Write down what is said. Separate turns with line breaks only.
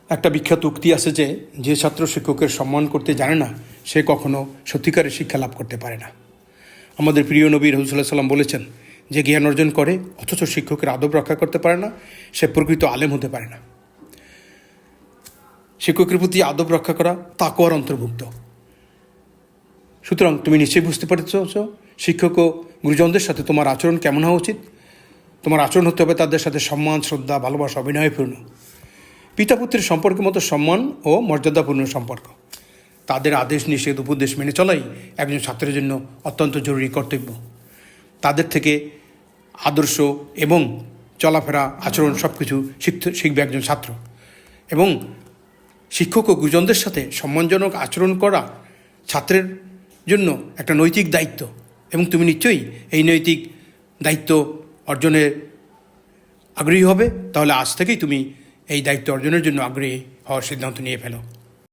একটা বিখ্যাত উক্তি আছে যে যে ছাত্র শিক্ষকের সম্মান করতে জানে না সে কখনো সত্যিকারের শিক্ষা লাভ করতে পারে না। আমাদের প্রিয় নবী রাসূল সাল্লাল্লাহু আলাইহি ওয়াসাল্লাম বলেছেন, যে জ্ঞান অর্জন করে অথচ শিক্ষকের আদব রক্ষা করতে পারে না, সে প্রকৃত আলেম হতে পারে না। শিক্ষকের প্রতি আদব রক্ষা করা তাকওয়ার অন্তর্ভুক্ত। সুতরাং তুমি নিশ্চয়ই বুঝতে পারছ শিক্ষক ও গুরুজনদের সাথে তোমার আচরণ কেমন হওয়া উচিত। তোমার আচরণ হতে হবে তাদের সাথে সম্মান, শ্রদ্ধা, ভালোবাসা, অভিনয়পূর্ণ। পিতা পুত্রের সম্পর্কের মতো সম্মান ও মর্যাদাপূর্ণ সম্পর্ক। তাদের আদেশ, নিষেধ, উপদেশ মেনে চলাই একজন ছাত্রের জন্য অত্যন্ত জরুরি কর্তব্য। তাদের থেকে আদর্শ এবং চলাফেরা, আচরণ সব কিছু শিখবে একজন ছাত্র। এবং শিক্ষক ও গুরুজনদের সাথে সম্মানজনক আচরণ করা ছাত্রের জন্য একটা নৈতিক দায়িত্ব, এবং তুমি নিশ্চয়ই এই নৈতিক দায়িত্ব অর্জনে আগ্রহী হবে। তাহলে আজ থেকেই তুমি এই দায়িত্ব অর্জনের জন্য আগ্রহী হওয়ার সিদ্ধান্ত নিয়ে ফেলো।